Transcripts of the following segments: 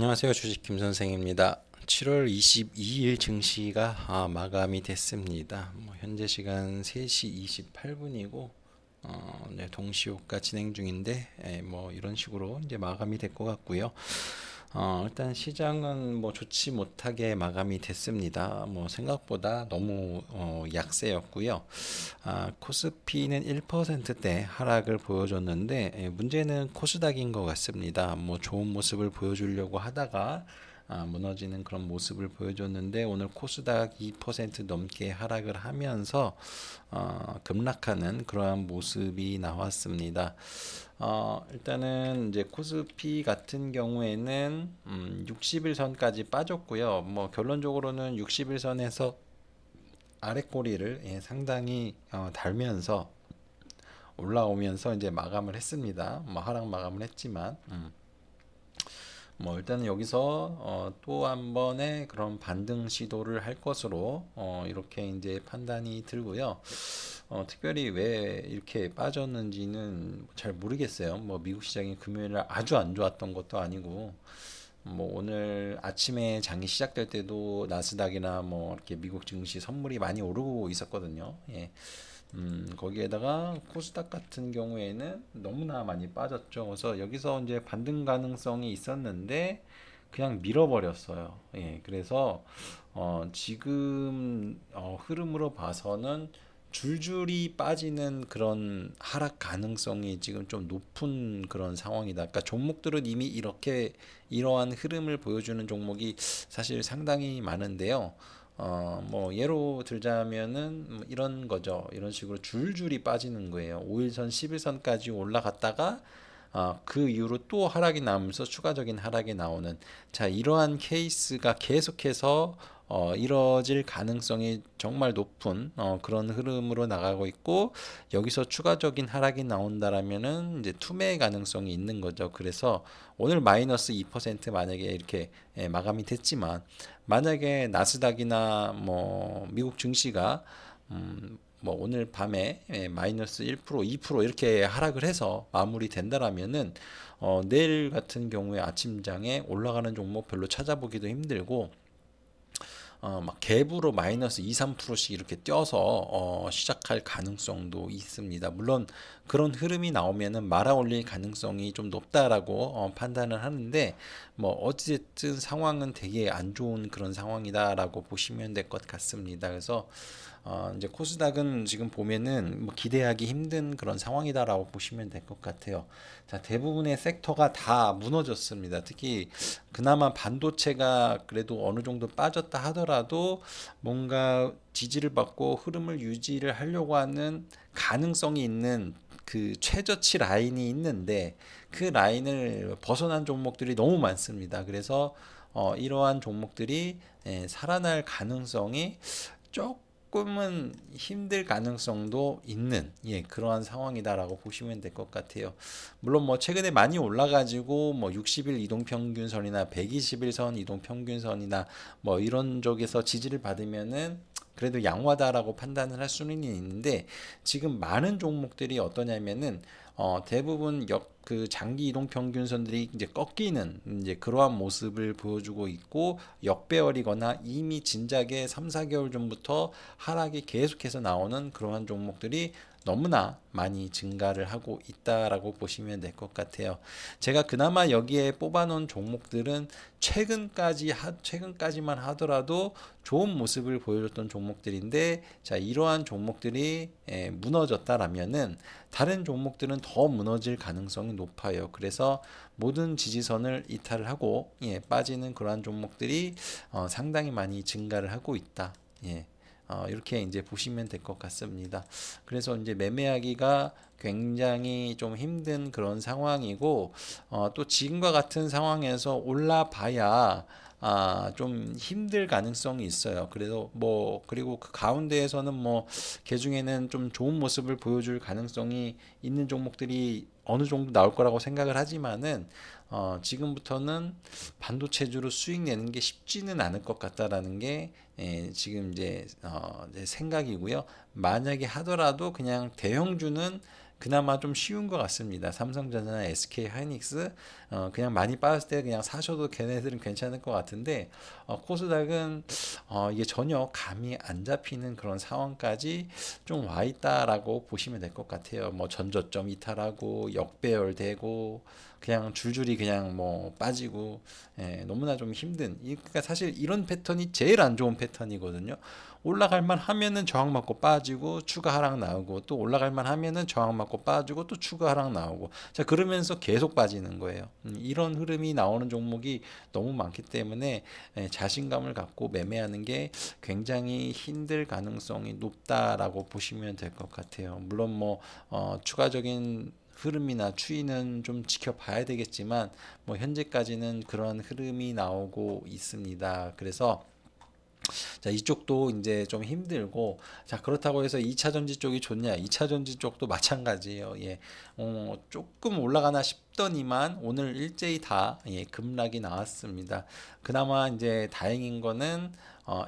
안녕하세요. 주식 김 선생입니다. 7월 22일 증시가 마감이 됐습니다. 현재 시간 3시 28분이고 네, 동시효과 진행 중인데 이런 식으로 이제 마감이 될 것 같고요. 일단 시장은 좋지 못하게 마감이 됐습니다. 생각보다 너무 약세였고요. 코스피는 1%대 하락을 보여줬는데 문제는 코스닥인 것 같습니다. 좋은 모습을 보여주려고 하다가 무너지는 그런 모습을 보여줬는데 오늘 코스닥 2% 넘게 하락을 하면서 급락하는 그러한 모습이 나왔습니다. 일단은 이제 코스피 같은 경우에는 60일선까지 빠졌고요. 결론적으로는 60일선에서 아래 꼬리를 상당히 달면서 올라오면서 이제 마감을 했습니다. 하락 마감을 했지만 일단은 여기서 또 한 번의 그런 반등 시도를 할 것으로 이렇게 이제 판단이 들고요. 특별히 왜 이렇게 빠졌는지는 잘 모르겠어요. 미국 시장이 금요일날 아주 안 좋았던 것도 아니고 오늘 아침에 장이 시작될 때도 나스닥이나 이렇게 미국 증시 선물이 많이 오르고 있었거든요. 예. 거기에다가 코스닥 같은 경우에는 너무나 많이 빠졌죠. 그래서 여기서 이제 반등 가능성이 있었는데 그냥 밀어버렸어요. 예, 그래서 지금 흐름으로 봐서는 줄줄이 빠지는 그런 하락 가능성이 지금 좀 높은 그런 상황이다. 그러니까 종목들은 이미 이렇게 이러한 흐름을 보여주는 종목이 사실 상당히 많은데요. 예로 들자면은 이런 거죠. 이런 식으로 줄줄이 빠지는 거예요. 5일선, 10일선까지 올라갔다가 그 이후로 또 하락이 나오면서 추가적인 하락이 나오는 자, 이러한 케이스가 계속해서 이뤄질 가능성이 정말 높은 그런 흐름으로 나가고 있고 여기서 추가적인 하락이 나온다라면은 이제 투매 가능성이 있는 거죠. 그래서 오늘 마이너스 2% 만약에 이렇게 마감이 됐지만 만약에 나스닥이나 미국 증시가 오늘 밤에 마이너스 1%, 2% 이렇게 하락을 해서 마무리 된다라면은 내일 같은 경우에 아침장에 올라가는 종목 별로 찾아보기도 힘들고 막 갭으로 마이너스 2, 3%씩 이렇게 뛰어서 시작할 가능성도 있습니다. 물론 그런 흐름이 나오면은 말아 올릴 가능성이 좀 높다라고 판단을 하는데 어쨌든 상황은 되게 안 좋은 그런 상황이다라고 보시면 될 것 같습니다. 그래서 이제 코스닥은 지금 보면은 기대하기 힘든 그런 상황이다라고 보시면 될 것 같아요. 자, 대부분의 섹터가 다 무너졌습니다. 특히 그나마 반도체가 그래도 어느 정도 빠졌다 하더라도 뭔가 지지를 받고 흐름을 유지를 하려고 하는 가능성이 있는 그 최저치 라인이 있는데 그 라인을 벗어난 종목들이 너무 많습니다. 그래서 이러한 종목들이 살아날 가능성이 조금은 힘들 가능성도 있는 그러한 상황이다라고 보시면 될 것 같아요. 물론 최근에 많이 올라가지고 60일 이동평균선이나 120일선 이동평균선이나 이런 쪽에서 지지를 받으면은 그래도 양호하다라고 판단을 할 수는 있는데 지금 많은 종목들이 어떠냐면은 대부분 그 장기 이동 평균선들이 이제 꺾이는 이제 그러한 모습을 보여주고 있고 역배열이거나 이미 진작에 3, 4개월 전부터 하락이 계속해서 나오는 그러한 종목들이 너무나 많이 증가를 하고 있다라고 보시면 될 것 같아요. 제가 그나마 여기에 뽑아놓은 종목들은 최근까지만 하더라도 좋은 모습을 보여줬던 종목들인데 자, 이러한 종목들이 무너졌다라면은 다른 종목들은 더 무너질 가능성이 높아요. 그래서 모든 지지선을 이탈을 하고 빠지는 그러한 종목들이 상당히 많이 증가를 하고 있다. 이렇게 이제 보시면 될 것 같습니다. 그래서 이제 매매하기가 굉장히 좀 힘든 그런 상황이고 또 지금과 같은 상황에서 올라봐야 좀 힘들 가능성이 있어요. 그래서 그리고 그 가운데에서는 그 중에는 좀 좋은 모습을 보여줄 가능성이 있는 종목들이 어느 정도 나올 거라고 생각을 하지만은 지금부터는 반도체주로 수익 내는 게 쉽지는 않을 것 같다라는 게 지금 이제 제 생각이고요. 만약에 하더라도 그냥 대형주는 그나마 좀 쉬운 것 같습니다. 삼성전자나 SK 하이닉스 그냥 많이 빠졌을 때 그냥 사셔도 걔네들은 괜찮을 것 같은데 코스닥은 이게 전혀 감이 안 잡히는 그런 상황까지 좀 와 있다라고 보시면 될 것 같아요. 뭐 전저점 이탈하고 역배열되고 그냥 줄줄이 그냥 뭐 빠지고 너무나 좀 힘든 그러니까 사실 이런 패턴이 제일 안 좋은 패턴이거든요. 올라갈 만 하면은 저항 맞고 빠지고 추가 하락 나오고 또 올라갈 만 하면은 저항 맞고 빠지고 또 추가 하락 나오고 자 그러면서 계속 빠지는 거예요. 이런 흐름이 나오는 종목이 너무 많기 때문에 자신감을 갖고 매매하는 게 굉장히 힘들 가능성이 높다라고 보시면 될 것 같아요. 물론 뭐 추가적인 흐름이나 추이는 좀 지켜봐야 되겠지만 뭐 현재까지는 그런 흐름이 나오고 있습니다. 그래서 자, 이쪽도 이제 좀 힘들고, 자, 그렇다고 해서 2차 전지 쪽이 좋냐? 2차 전지 쪽도 마찬가지예요. 예. 조금 올라가나 싶더니만 오늘 일제히 다 급락이 나왔습니다. 그나마 이제 다행인 거는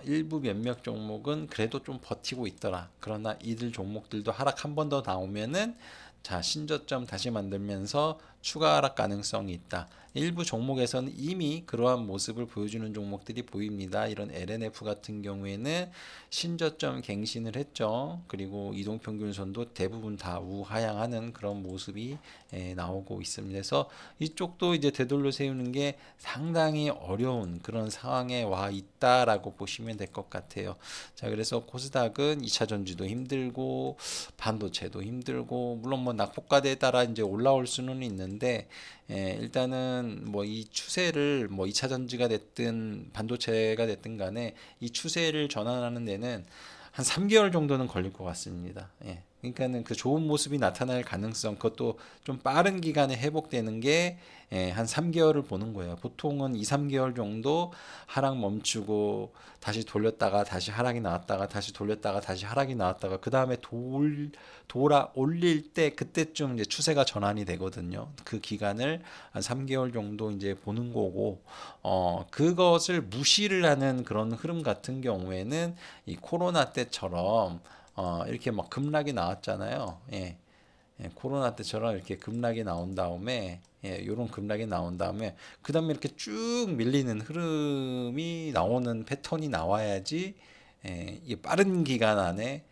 일부 몇몇 종목은 그래도 좀 버티고 있더라. 그러나 이들 종목들도 하락 한 번 더 나오면은 자, 신저점 다시 만들면서 추가 하락 가능성이 있다. 일부 종목에서는 이미 그러한 모습을 보여주는 종목들이 보입니다. 이런 LNF 같은 경우에는 신저점 갱신을 했죠. 그리고 이동평균선도 대부분 다 우하향하는 그런 모습이 나오고 있습니다. 그래서 이쪽도 이제 되돌려 세우는 게 상당히 어려운 그런 상황에 와 있다라고 보시면 될 것 같아요. 자, 그래서 코스닥은 2차 전지도 힘들고 반도체도 힘들고 물론 뭐 낙폭과대에 따라 이제 올라올 수는 있는데 일단은 뭐 이 추세를 뭐 2차 전지가 됐든 반도체가 됐든 간에 이 추세를 전환하는 데는 한 3개월 정도는 걸릴 것 같습니다. 예. 그러니까는 그 좋은 모습이 나타날 가능성, 그것도 좀 빠른 기간에 회복되는 게 한 3개월을 보는 거예요. 보통은 2, 3개월 정도 하락 멈추고 다시 돌렸다가 다시 하락이 나왔다가 다시 돌렸다가 다시 하락이 나왔다가 그 다음에 돌아 올릴 때 그때쯤 이제 추세가 전환이 되거든요. 그 기간을 한 3개월 정도 이제 보는 거고, 그것을 무시를 하는 그런 흐름 같은 경우에는 이 코로나 때처럼 이렇게 막 급락이 나왔잖아요. 예. 코로나 때처럼 이렇게 급락이 나온 다음에 요런 급락이 나온 다음에 그 다음에 이렇게 쭉 밀리는 흐름이 나오는 패턴이 나와야지 이 빠른 기간 안에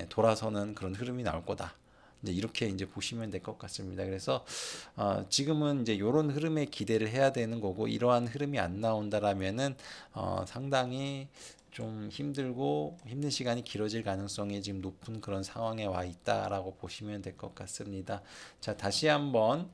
돌아서는 그런 흐름이 나올 거다. 이제 이렇게 이제 보시면 될 것 같습니다. 그래서 지금은 이제 요런 흐름에 기대를 해야 되는 거고 이러한 흐름이 안 나온다라면은 상당히 좀 힘들고 힘든 시간이 길어질 가능성이 지금 높은 그런 상황에 와 있다라고 보시면 될 것 같습니다. 자, 다시 한번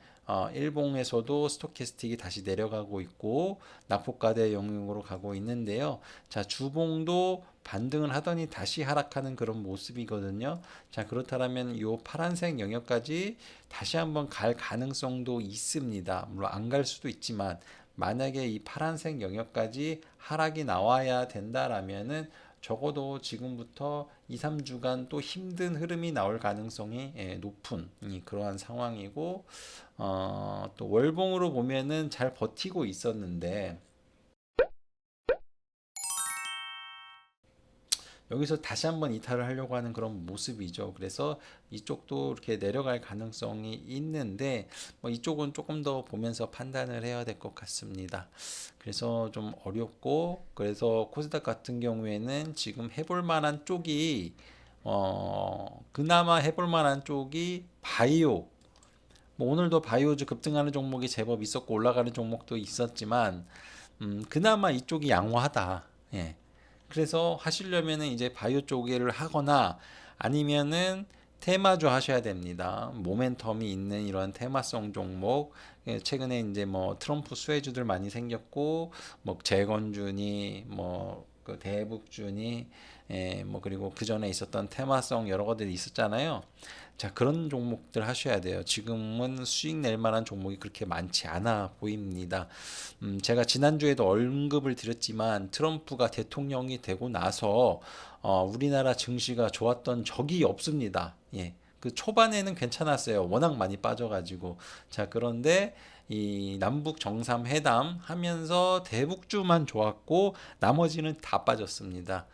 일봉에서도 스토캐스틱이 다시 내려가고 있고 낙폭과대 영역으로 가고 있는데요. 자, 주봉도 반등을 하더니 다시 하락하는 그런 모습이거든요. 자, 그렇다면 이 파란색 영역까지 다시 한번 갈 가능성도 있습니다. 물론 안 갈 수도 있지만 만약에 이 파란색 영역까지 하락이 나와야 된다라면은 적어도 지금부터 2, 3주간 또 힘든 흐름이 나올 가능성이 높은 그러한 상황이고 또 월봉으로 보면은 잘 버티고 있었는데 여기서 다시 한번 이탈을 하려고 하는 그런 모습이죠. 그래서 이쪽도 이렇게 내려갈 가능성이 있는데 뭐 이쪽은 조금 더 보면서 판단을 해야 될 것 같습니다. 그래서 좀 어렵고 그래서 코스닥 같은 경우에는 지금 해볼 만한 쪽이 그나마 해볼 만한 쪽이 바이오 뭐 오늘도 바이오즈 급등하는 종목이 제법 있었고 올라가는 종목도 있었지만 그나마 이쪽이 양호하다. 예. 그래서 하시려면은 이제 바이오 쪽을 하거나 아니면은 테마주 하셔야 됩니다. 모멘텀이 있는 이런 테마성 종목. 최근에 이제 뭐 트럼프 수혜주들 많이 생겼고, 뭐 재건주니, 뭐그 대북주니, 뭐 그리고 그 전에 있었던 테마성 여러 것들이 있었잖아요. 자, 그런 종목들 하셔야 돼요. 지금은 수익 낼 만한 종목이 그렇게 많지 않아 보입니다. 제가 지난주에도 언급을 드렸지만 트럼프가 대통령이 되고 나서 우리나라 증시가 좋았던 적이 없습니다. 예. 그 초반에는 괜찮았어요. 워낙 많이 빠져가지고. 자, 그런데 이 남북 정상회담 하면서 대북주만 좋았고 나머지는 다 빠졌습니다.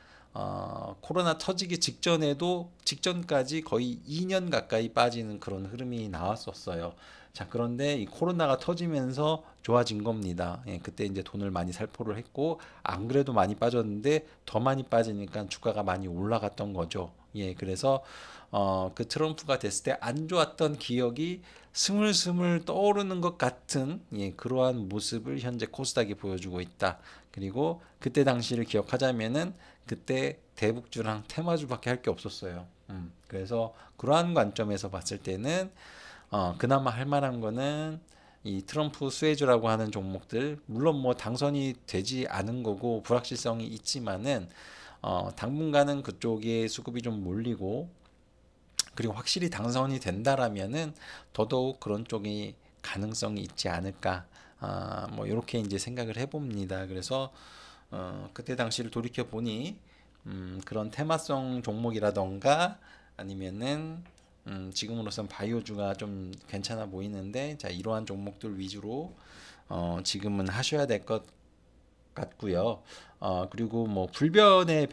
코로나 터지기 직전까지 거의 2년 가까이 빠지는 그런 흐름이 나왔었어요. 자, 그런데 이 코로나가 터지면서 좋아진 겁니다. 예, 그때 이제 돈을 많이 살포를 했고, 안 그래도 많이 빠졌는데 더 많이 빠지니까 주가가 많이 올라갔던 거죠. 예, 그래서 그 트럼프가 됐을 때 안 좋았던 기억이 스물스물 떠오르는 것 같은, 예, 그러한 모습을 현재 코스닥이 보여주고 있다. 그리고 그때 당시를 기억하자면은 그때 대북주랑 테마주밖에 할 게 없었어요. 그래서 그러한 관점에서 봤을 때는 그나마 할 만한 거는 이 트럼프 수혜주라고 하는 종목들, 물론 뭐 당선이 되지 않은 거고 불확실성이 있지만은 당분간은 그쪽에 수급이 좀 몰리고, 그리고 확실히 당선이 된다라면은 더더욱 그런 쪽이 가능성이 있지 않을까. 뭐 이렇게 이제 생각을 해봅니다. 그래서 그때 당시를 돌이켜 보니 그런 테마성 종목이라던가 아니면은 지금으로선 바이오주가 좀 괜찮아 보이는데, 자, 이러한 종목들 위주로 지금은 하셔야 될 것 같고요. 그리고 뭐 불변의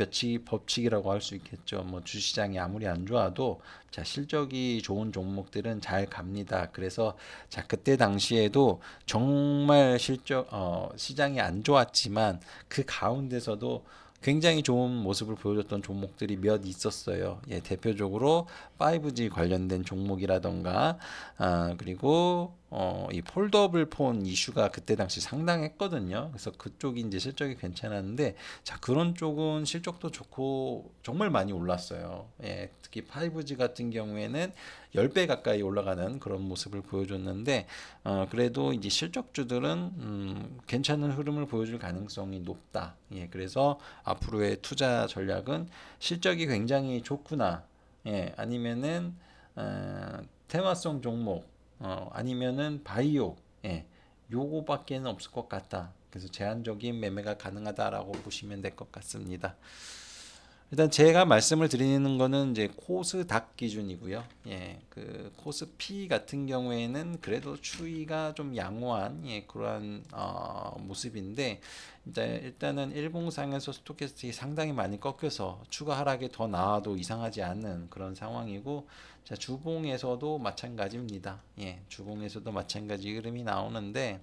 법칙이라고 할 수 있겠죠. 뭐 주시장이 아무리 안 좋아도 자, 실적이 좋은 종목들은 잘 갑니다. 그래서 자, 그때 당시에도 정말 시장이 안 좋았지만 그 가운데서도 굉장히 좋은 모습을 보여줬던 종목들이 몇 있었어요. 예, 대표적으로 5G 관련된 종목이라던가, 그리고 이 폴더블 폰 이슈가 그때 당시 상당했거든요. 그래서 그쪽이 이제 실적이 괜찮았는데, 자, 그런 쪽은 실적도 좋고 정말 많이 올랐어요. 예, 특히 5G 같은 경우에는 10배 가까이 올라가는 그런 모습을 보여줬는데, 그래도 이제 실적주들은 괜찮은 흐름을 보여줄 가능성이 높다. 예, 그래서 앞으로의 투자 전략은 실적이 굉장히 좋구나. 예, 아니면은 테마성 종목, 아니면은 바이오, 예, 요거밖에는 없을 것 같다. 그래서 제한적인 매매가 가능하다라고 보시면 될 것 같습니다. 일단 제가 말씀을 드리는 거는 이제 코스닥 기준이고요. 예, 그 코스피 같은 경우에는 그래도 추이가 좀 양호한, 예, 그러한 모습인데, 일단은 일봉상에서 스토캐스틱이 상당히 많이 꺾여서 추가 하락이 더 나와도 이상하지 않는 그런 상황이고, 자, 주봉에서도 마찬가지입니다. 예, 주봉에서도 마찬가지 흐름이 나오는데,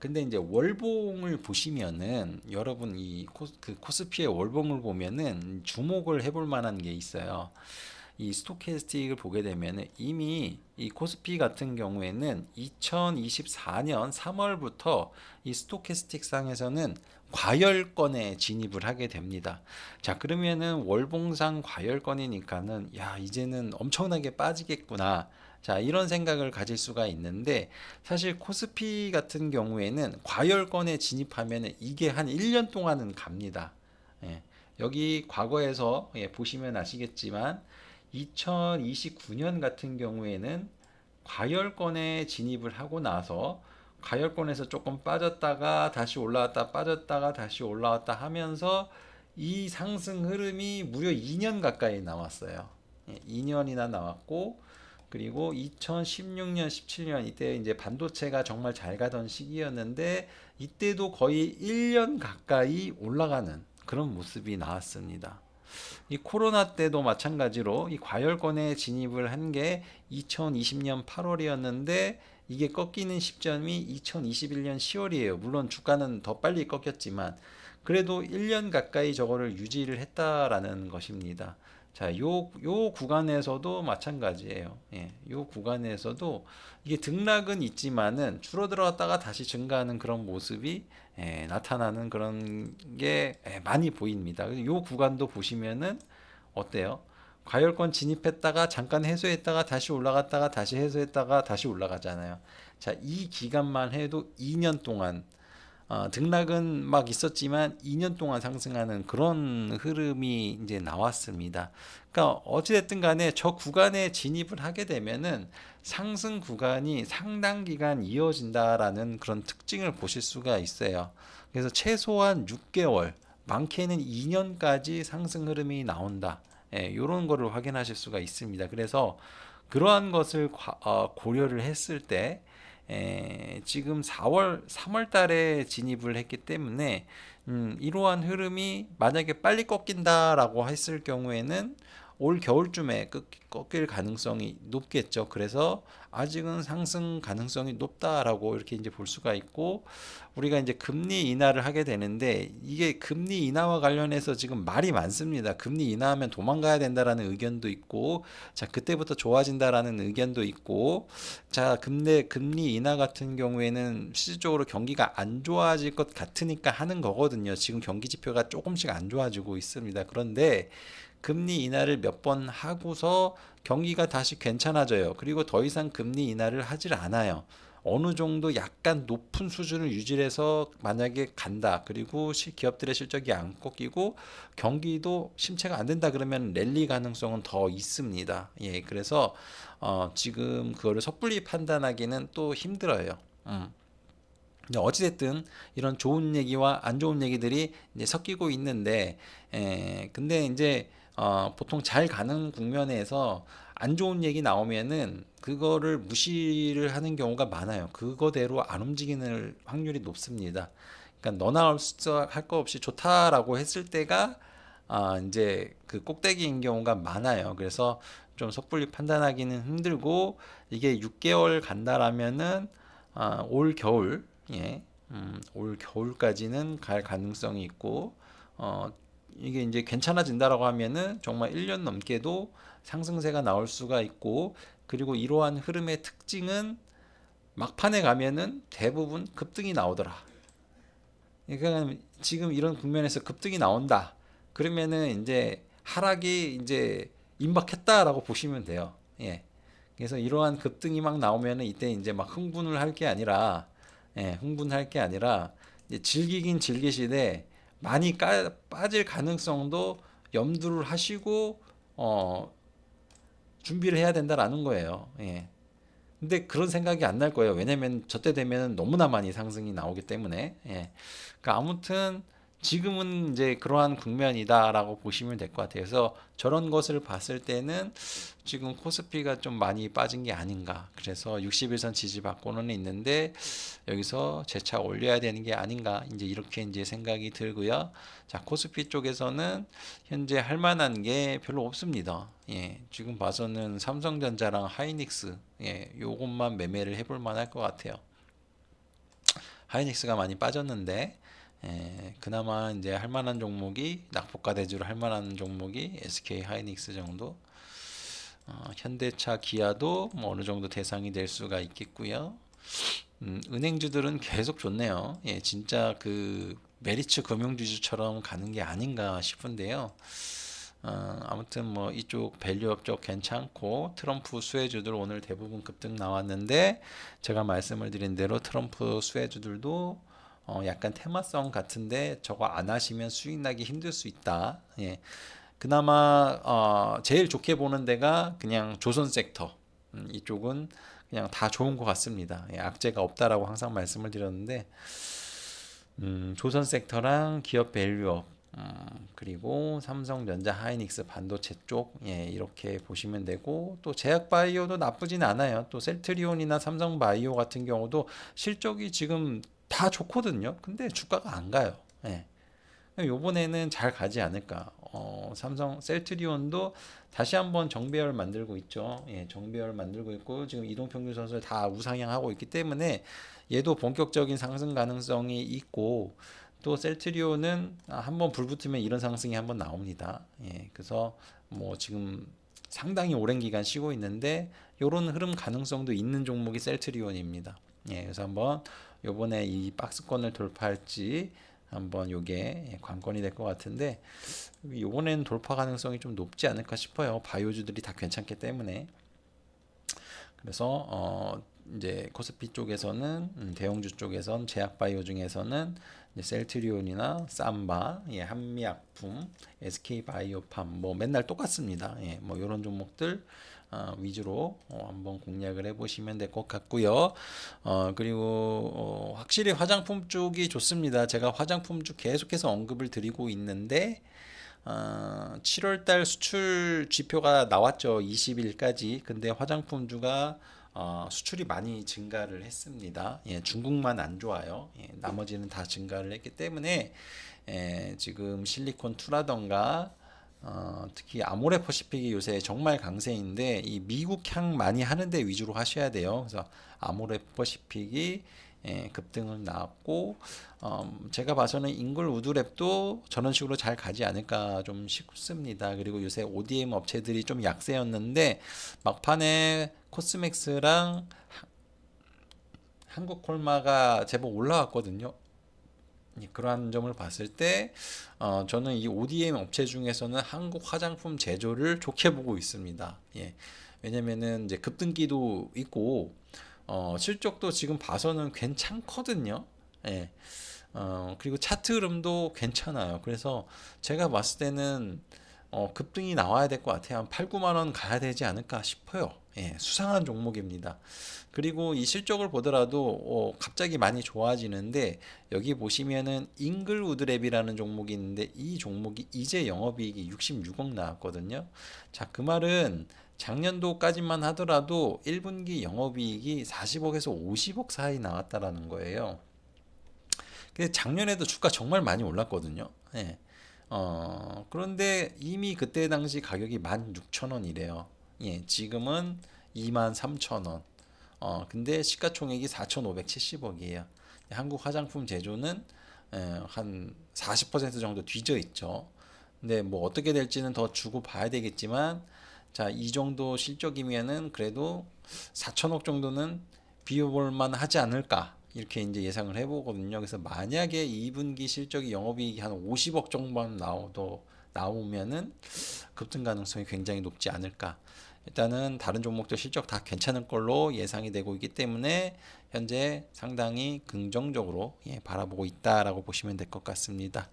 근데 이제 월봉을 보시면은 여러분 그 코스피의 월봉을 보면은 주목을 해볼 만한 게 있어요. 이 스토캐스틱을 보게 되면은 이미 이 코스피 같은 경우에는 2024년 3월부터 이 스토캐스틱 상에서는 과열권에 진입을 하게 됩니다. 자, 그러면은 월봉상 과열권이니까는 야, 이제는 엄청나게 빠지겠구나. 자, 이런 생각을 가질 수가 있는데, 사실 코스피 같은 경우에는 과열권에 진입하면 이게 한 1년 동안은 갑니다. 예, 여기 과거에서, 예, 보시면 아시겠지만 2029년 같은 경우에는 과열권에 진입을 하고 나서 과열권에서 조금 빠졌다가 다시 올라왔다 빠졌다가 다시 올라왔다 하면서 이 상승 흐름이 무려 2년 가까이 나왔어요. 2년이나 나왔고, 그리고 2016년, 17년 이때 이제 반도체가 정말 잘 가던 시기였는데 이때도 거의 1년 가까이 올라가는 그런 모습이 나왔습니다. 이 코로나 때도 마찬가지로 이 과열권에 진입을 한 게 2020년 8월이었는데 이게 꺾이는 시점이 2021년 10월이에요. 물론 주가는 더 빨리 꺾였지만 그래도 1년 가까이 저거를 유지를 했다라는 것입니다. 자, 요 구간에서도 마찬가지예요. 예, 요 구간에서도 이게 등락은 있지만은 줄어들었다가 다시 증가하는 그런 모습이, 예, 나타나는 그런 게, 예, 많이 보입니다. 요 구간도 보시면은 어때요? 과열권 진입했다가 잠깐 해소했다가 다시 올라갔다가 다시 해소했다가 다시 올라가잖아요. 자, 이 기간만 해도 2년 동안 등락은 막 있었지만 2년 동안 상승하는 그런 흐름이 이제 나왔습니다. 그러니까 어찌됐든 간에 저 구간에 진입을 하게 되면은 상승 구간이 상당 기간 이어진다라는 그런 특징을 보실 수가 있어요. 그래서 최소한 6개월, 많게는 2년까지 상승 흐름이 나온다. 예, 이런 거를 확인하실 수가 있습니다. 그래서 그러한 것을 고려를 했을 때 지금 3월 달에 진입을 했기 때문에 이러한 흐름이 만약에 빨리 꺾인다라고 했을 경우에는 올 겨울쯤에 꺾일 가능성이 높겠죠. 그래서 아직은 상승 가능성이 높다라고 이렇게 이제 볼 수가 있고, 우리가 이제 금리 인하를 하게 되는데, 이게 금리 인하와 관련해서 지금 말이 많습니다. 금리 인하하면 도망가야 된다라는 의견도 있고, 자, 그때부터 좋아진다라는 의견도 있고, 자, 근데 금리 인하 같은 경우에는 실질적으로 경기가 안 좋아질 것 같으니까 하는 거거든요. 지금 경기 지표가 조금씩 안 좋아지고 있습니다. 그런데 금리 인하를 몇 번 하고서 경기가 다시 괜찮아져요. 그리고 더 이상 금리 인하를 하질 않아요. 어느 정도 약간 높은 수준을 유지해서 만약에 간다. 그리고 기업들의 실적이 안 꺾이고 경기도 침체가 안 된다 그러면 랠리 가능성은 더 있습니다. 예, 그래서 지금 그거를 섣불리 판단하기는 또 힘들어요. 근데 어찌됐든 이런 좋은 얘기와 안 좋은 얘기들이 이제 섞이고 있는데, 근데 이제 보통 잘 가는 국면에서 안 좋은 얘기 나오면은 그거를 무시를 하는 경우가 많아요. 그거대로 안 움직이는 확률이 높습니다. 그러니까 너나 할 거 없이 좋다라고 했을 때가 이제 그 꼭대기인 경우가 많아요. 그래서 좀 섣불리 판단하기는 힘들고, 이게 6개월 간다라면은 올 겨울, 예, 올 겨울까지는 갈 가능성이 있고, 어, 이게 이제 괜찮아진다라고 하면은 정말 1년 넘게도 상승세가 나올 수가 있고, 그리고 이러한 흐름의 특징은 막판에 가면은 대부분 급등이 나오더라. 그러니까 지금 이런 국면에서 급등이 나온다. 그러면은 이제 하락이 이제 임박했다라고 보시면 돼요. 예. 그래서 이러한 급등이 막 나오면은 이때 이제 막 흥분을 할 게 아니라, 흥분할 게 아니라 이제 즐기긴 즐기시되 많이 빠질 가능성도 염두를 하시고 준비를 해야 된다라는 거예요. 예. 근데 그런 생각이 안 날 거예요. 왜냐면 저때 되면 너무나 많이 상승이 나오기 때문에. 예. 그러니까 아무튼 지금은 이제 그러한 국면이다라고 보시면 될 것 같아요. 그래서 저런 것을 봤을 때는 지금 코스피가 좀 많이 빠진 게 아닌가. 그래서 61선 지지받고는 있는데 여기서 재차 올려야 되는 게 아닌가. 이제 이렇게 이제 생각이 들고요. 자, 코스피 쪽에서는 현재 할 만한 게 별로 없습니다. 예, 지금 봐서는 삼성전자랑 하이닉스, 요것만 매매를 해볼 만할 것 같아요. 하이닉스가 많이 빠졌는데, 그나마 이제 할 만한 종목이 낙폭과 대주로 할 만한 종목이 SK 하이닉스 정도. 현대차, 기아도 뭐 어느 정도 대상이 될 수가 있겠고요. 은행주들은 계속 좋네요. 예, 진짜 그 메리츠 금융주주처럼 가는 게 아닌가 싶은데요. 아무튼 뭐 이쪽 밸류업 쪽 괜찮고, 트럼프 수혜주들 오늘 대부분 급등 나왔는데, 제가 말씀을 드린 대로 트럼프 수혜주들도 약간 테마성 같은데 저거 안 하시면 수익 나기 힘들 수 있다. 예. 그나마 제일 좋게 보는 데가 그냥 조선 섹터. 이쪽은 그냥 다 좋은 것 같습니다. 예, 악재가 없다라고 항상 말씀을 드렸는데, 조선 섹터랑 기업 밸류업, 그리고 삼성전자, 하이닉스, 반도체 쪽, 예, 이렇게 보시면 되고, 또 제약바이오도 나쁘진 않아요. 또 셀트리온이나 삼성바이오 같은 경우도 실적이 지금 다 좋거든요. 근데 주가가 안 가요. 예. 요번에는 잘 가지 않을까. 삼성 셀트리온도 다시 한번 정배열 만들고 있죠. 예, 정배열 만들고 있고 지금 이동평균 선수를 다 우상향하고 있기 때문에 얘도 본격적인 상승 가능성이 있고, 또 셀트리온은 한번 불 붙으면 이런 상승이 한번 나옵니다. 예, 그래서 뭐 지금 상당히 오랜 기간 쉬고 있는데 요런 흐름 가능성도 있는 종목이 셀트리온입니다. 예, 그래서 한번 요번에 이 박스권을 돌파할지 한번 요게 관건이 될 것 같은데, 요번엔 돌파 가능성이 좀 높지 않을까 싶어요. 바이오주들이 다 괜찮기 때문에. 그래서 이제 코스피 쪽에서는 대형주 쪽에선 제약바이오 중에서는 이제 셀트리온이나 삼바, 예, 한미약품, SK바이오팜 뭐 맨날 똑같습니다. 예, 뭐 이런 종목들 위주로 한번 공략을 해보시면 될 것 같고요. 그리고 확실히 화장품 쪽이 좋습니다. 제가 화장품 쪽 계속해서 언급을 드리고 있는데, 7월달 수출 지표가 나왔죠. 20일까지. 근데 화장품주가 수출이 많이 증가를 했습니다. 예, 중국만 안 좋아요. 예, 나머지는 다 증가를 했기 때문에 지금 실리콘2라던가 특히 아모레퍼시픽이 요새 정말 강세인데 이 미국향 많이 하는데 위주로 하셔야 돼요. 그래서 아모레퍼시픽이 급등을 나왔고 제가 봐서는 잉글우드랩도 저런 식으로 잘 가지 않을까 좀 싶습니다. 그리고 요새 ODM 업체들이 좀 약세였는데 막판에 코스맥스랑 한국콜마가 제법 올라왔거든요. 예, 그러한 점을 봤을 때 저는 이 ODM 업체 중에서는 한국 화장품 제조를 좋게 보고 있습니다. 예. 왜냐면은 이제 급등기도 있고 실적도 지금 봐서는 괜찮거든요. 예. 그리고 차트 흐름도 괜찮아요. 그래서 제가 봤을 때는 급등이 나와야 될 것 같아요. 한 8, 9만 원 가야 되지 않을까 싶어요. 예, 수상한 종목입니다. 그리고 이 실적을 보더라도 갑자기 많이 좋아지는데 여기 보시면은 잉글우드랩이라는 종목이 있는데 이 종목이 이제 영업이익이 66억 나왔거든요. 자, 그 말은 작년도까지만 하더라도 1분기 영업이익이 40억에서 50억 사이 나왔다라는 거예요. 근데 작년에도 주가 정말 많이 올랐거든요. 예. 그런데 이미 그때 당시 가격이 16,000원이래요. 예, 지금은 23,000원. 근데 시가총액이 4,570억이에요. 한국 화장품 제조는 한 40% 정도 뒤져 있죠. 근데 뭐 어떻게 될지는 더 주고 봐야 되겠지만, 자, 이 정도 실적이면은 그래도 4천억 정도는 비워볼 만 하지 않을까. 이렇게 이제 예상을 해보거든요. 그래서 만약에 2분기 실적이 영업이익이 한 50억 정도만 나오면은 급등 가능성이 굉장히 높지 않을까. 일단은 다른 종목들 실적 다 괜찮은 걸로 예상이 되고 있기 때문에 현재 상당히 긍정적으로 바라보고 있다라고 보시면 될 것 같습니다.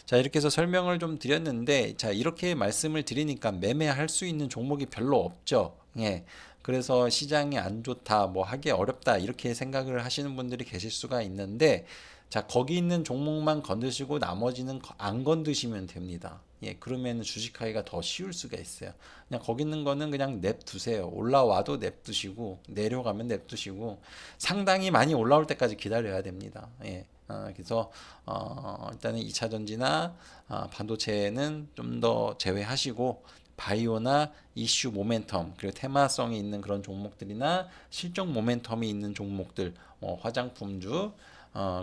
자, 이렇게 해서 설명을 좀 드렸는데, 자, 이렇게 말씀을 드리니까 매매할 수 있는 종목이 별로 없죠. 예. 그래서 시장이 안 좋다, 뭐 하기 어렵다 이렇게 생각을 하시는 분들이 계실 수가 있는데, 자, 거기 있는 종목만 건드시고 나머지는 안 건드시면 됩니다. 예, 그러면 주식하기가 더 쉬울 수가 있어요. 그냥 거기 있는 거는 그냥 냅두세요. 올라와도 냅두시고 내려가면 냅두시고 상당히 많이 올라올 때까지 기다려야 됩니다. 예. 그래서 일단은 2차 전지나 반도체는 좀 더 제외하시고 바이오나 이슈 모멘텀 그리고 테마성이 있는 그런 종목들이나 실적 모멘텀이 있는 종목들 화장품주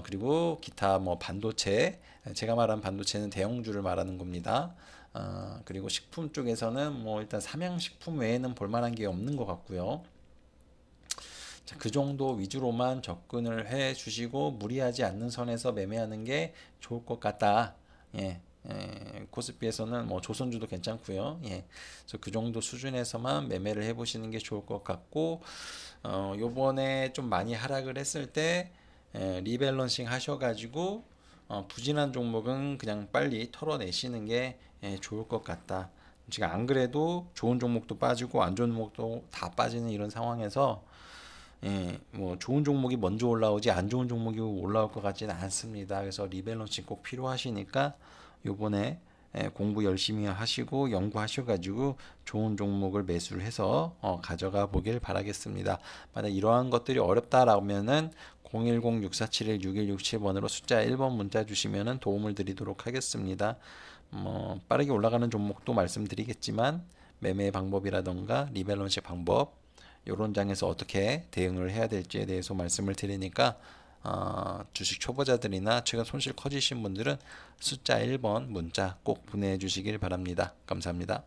그리고 기타 뭐 반도체 제가 말한 반도체는 대형주를 말하는 겁니다. 그리고 식품 쪽에서는 뭐 일단 삼양식품 외에는 볼만한 게 없는 것 같고요. 자, 그 정도 위주로만 접근을 해 주시고 무리하지 않는 선에서 매매하는 게 좋을 것 같다. 예. 코스피에서는 뭐 조선주도 괜찮고요. 예. 그래서 그 정도 수준에서만 매매를 해 보시는 게 좋을 것 같고 요번에 좀 많이 하락을 했을 때 리밸런싱 하셔가지고 부진한 종목은 그냥 빨리 털어내시는 게 좋을 것 같다. 지금 안 그래도 좋은 종목도 빠지고 안 좋은 종목도 다 빠지는 이런 상황에서 뭐 좋은 종목이 먼저 올라오지 안 좋은 종목이 올라올 것 같지는 않습니다. 그래서 리밸런싱 꼭 필요하시니까 요번에 공부 열심히 하시고 연구하셔가지고 좋은 종목을 매수를 해서 가져가 보길 바라겠습니다. 만약 이러한 것들이 어렵다라면은 010-6471-6167번으로 숫자 1번 문자 주시면은 도움을 드리도록 하겠습니다. 빠르게 올라가는 종목도 말씀드리겠지만 매매 방법이라던가 리밸런싱 방법 요런 장에서 어떻게 대응을 해야 될지에 대해서 말씀을 드리니까 주식 초보자들이나 최근 손실 커지신 분들은 숫자 1번 문자 꼭 보내주시길 바랍니다. 감사합니다.